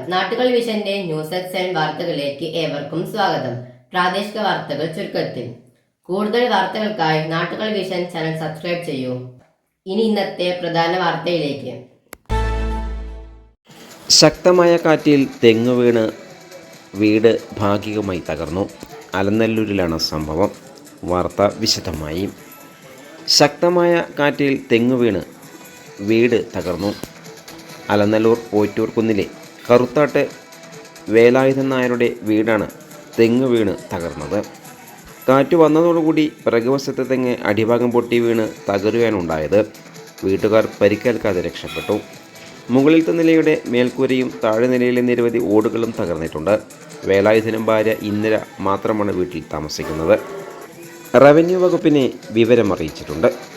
നാട്ടുകൾ വിഷന്റെ news X വാർത്തകളിലേക്ക് ഏവർക്കും സ്വാഗതം. പ്രാദേശിക വാർത്തകൾ ചുരുക്കത്തിൽ. കൂടുതൽ വാർത്തകൾക്കായി നാട്ടുകൾ വിഷൻ ചാനൽ സബ്സ്ക്രൈബ് ചെയ്യൂ. ഇനി ഇന്നത്തെ പ്രധാന വാർത്തയിലേക്ക്. ശക്തമായ കാറ്റിൽ തെങ്ങ് വീണ് വീട് ഭാഗികമായി തകർന്നു. അലനല്ലൂരിലാണ് സംഭവം. വാർത്ത വിശദമായി. ശക്തമായ കാറ്റിൽ തെങ്ങ് വീണ് വീട് തകർന്നു. അലനല്ലൂർ പോറ്റൂർ കുന്നിലെ കറുത്താട്ട് വേലായുധൻ നായരുടെ വീടാണ് തെങ്ങ് വീണ് തകർന്നത്. കാറ്റ് വന്നതോടുകൂടി പിറകുവശത്തെ തെങ്ങ് അടിഭാഗം പൊട്ടി വീണ് തകരുകയാണുണ്ടായത്. വീട്ടുകാർ പരിക്കേൽക്കാതെ രക്ഷപ്പെട്ടു. മുകളിലത്തെ നിലയുടെ മേൽക്കൂരയും താഴെ നിലയിലെ നിരവധി ഓടുകളും തകർന്നിട്ടുണ്ട്. വേലായുധനും ഭാര്യ ഇന്ദിര മാത്രമാണ് വീട്ടിൽ താമസിക്കുന്നത്. റവന്യൂ വകുപ്പിനെ വിവരമറിയിച്ചിട്ടുണ്ട്.